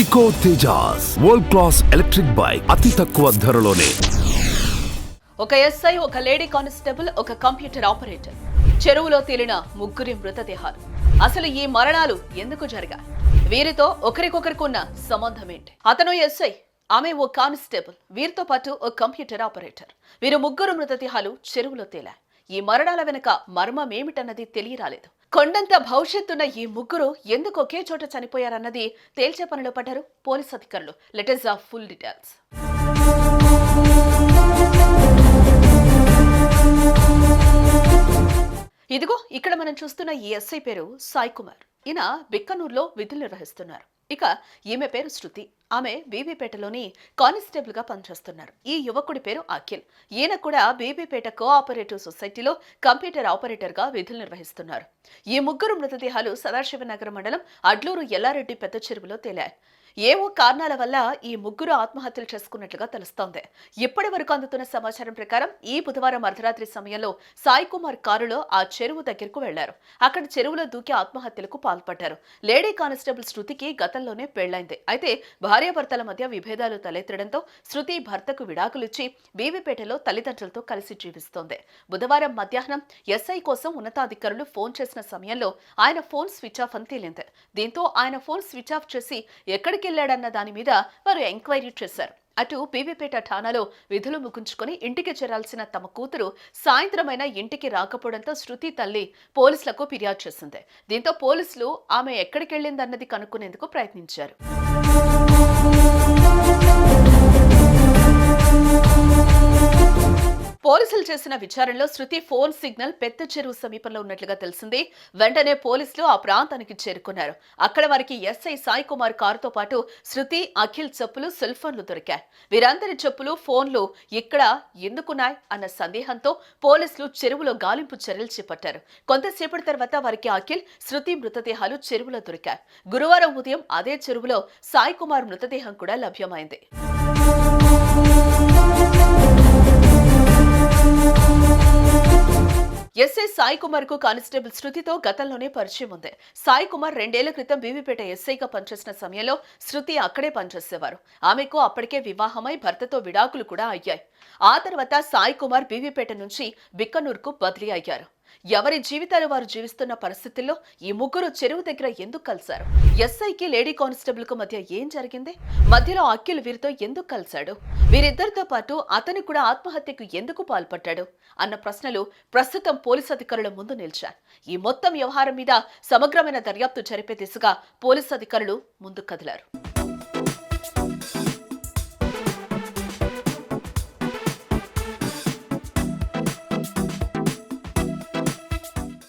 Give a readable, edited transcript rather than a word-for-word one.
Eco Tejas world class electric bike అతి తక్కువ ధరలోనే. ఒక ఎస్ఐ, ఒక లేడీ కానిస్టేబుల్, ఒక కంప్యూటర్ ఆపరేటర్, చెరువులో తేలిన ముగ్గురి మృతదేహాలు. అసలు ఈ మరణాలు ఎందుకు జరిగాయి? వీరితో ఒకరికొకరికున్న సంబంధం ఏంటి? అతను ఎస్ఐ, ఆమె ఓ కానిస్టేబుల్, వీరితో పాటు ఓ కంప్యూటర్ ఆపరేటర్. వీరు ముగ్గురు మృతదేహాలు చెరువులో తేలాయి. ఈ మరణాల వెనుక మర్మం ఏమిటన్నది తెలియరాలేదు. కొండంత భవిష్యత్తున్న ఈ ముగ్గురు ఎందుకు ఒకే చోట చనిపోయారన్నది తేల్చే పనిలో పడ్డారు పోలీస్ అధికారులు. Let us have full details. ఇదిగో ఇక్కడ మనం చూస్తున్న ఈ ఎస్ఐ పేరు సాయి కుమార్. ఈయన బిక్కనూరులో విధులు నిర్వహిస్తున్నారు. ఇక ఈమె పేరు శృతి. ఆమె బీబీపేటలోని కానిస్టేబుల్ గా పనిచేస్తున్నారు. ఈ యువకుడి పేరు అఖిల్. ఈయన కూడా బీబీపేట కోఆపరేటివ్ సొసైటీలో కంప్యూటర్ ఆపరేటర్ గా విధులు నిర్వహిస్తున్నారు. ఈ ముగ్గురు మృతదేహాలు సదాశివనగరం మండలం అడ్లూరు ఎల్లారెడ్డి పెద్ద చెరువులో తేలాయి. ఏవో కారణాల వల్ల ఈ ముగ్గురు ఆత్మహత్యలు చేసుకున్నట్లుగా తెలుస్తోంది. ఇప్పటి వరకు అందుతున్న సమాచారం ప్రకారం ఈ బుధవారం అర్ధరాత్రి సమయంలో సాయి కుమార్ కారులో ఆ చెరువు దగ్గరకు వెళ్లారు. అక్కడ చెరువులో దూకి ఆత్మహత్యలకు పాల్పడ్డారు. లేడీ కానిస్టేబుల్ శృతికి గతంలోనే పెళ్లైంది. అయితే భార్యాభర్తల మధ్య విభేదాలు తలెత్తడంతో శృతి భర్తకు విడాకులిచ్చి బీబీపేటలో తల్లిదండ్రులతో కలిసి జీవిస్తోంది. బుధవారం మధ్యాహ్నం ఎస్ఐ కోసం ఉన్నతాధికారులు ఫోన్ చేసిన సమయంలో ఆయన ఫోన్ స్విచ్ ఆఫ్ అని తేలింది. దీంతో ఆయన ఫోన్ స్విచ్ ఆఫ్ చేసి ఎక్కడికి వెళ్లాడన్న దాని మీద వారు ఎంక్వైరీ చేశారు. అటు బీబీపేట ఠాణాలో విధులు ముగించుకొని ఇంటికి చేరాల్సిన తమ కూతురు సాయంత్రమైన ఇంటికి రాకపోవడంతో శృతి తల్లి పోలీసులకు ఫిర్యాదు చేసింది. దీంతో పోలీసులు ఆమె ఎక్కడికి వెళ్లిందన్నది కనుక్కునేందుకు ప్రయత్నించారు. పోలీసులు చేసిన విచారణలో శృతి ఫోన్ సిగ్నల్ పెద్ద చెరువు సమీపంలో ఉన్నట్లుగా తెలిసింది. వెంటనే పోలీసులు ఆ ప్రాంతానికి చేరుకున్నారు. అక్కడ వారికి ఎస్ఐ సాయి కుమార్ కారుతో పాటు శృతి, అఖిల్ చెప్పులు, సెల్ ఫోన్లు దొరికాయి. వీరందరి చెప్పులు, ఫోన్లు ఇక్కడ ఎందుకున్నాయి అన్న సందేహంతో పోలీసులు చెరువులో గాలింపు చర్యలు చేపట్టారు. కొంతసేపటి తర్వాత వారికి అఖిల్, శృతి మృతదేహాలు చెరువులో దొరికాయి. గురువారం ఉదయం అదే చెరువులో సాయి కుమార్ మృతదేహం కూడా లభ్యమైంది. ఎస్ఐ సాయి కుమార్ కు కానిస్టేబుల్ శృతితో గతంలోనే పరిచయం ఉంది. సాయి కుమార్ 2 ఏళ్ల క్రితం బీబీపేట ఎస్ఐగా పనిచేసిన సమయంలో శృతి అక్కడే పనిచేసేవారు. ఆమెకు అప్పటికే వివాహమై భర్తతో విడాకులు కూడా అయ్యాయి. ఆ తర్వాత సాయి కుమార్ బీబీపేట నుంచి బిక్కనూరుకు బదిలీ అయ్యారు. ఎవరి జీవితాలు వారు జీవిస్తున్న పరిస్థితుల్లో ఈ ముగ్గురు చెరువు దగ్గర ఎందుకు కలిశారు? ఎస్ఐకి, లేడీ కానిస్టేబుల్ కు మధ్య ఏం జరిగింది? మధ్యలో అఖిల్ వీరితో ఎందుకు కలిశాడు? వీరిద్దరితో పాటు అతను కూడా ఆత్మహత్యకు ఎందుకు పాల్పడ్డాడు అన్న ప్రశ్నలు ప్రస్తుతం పోలీసు అధికారుల ముందు నిలిచాయి. ఈ మొత్తం వ్యవహారం మీద సమగ్రమైన దర్యాప్తు జరిపే దిశగా పోలీసు అధికారులు ముందుకు కదిలారు.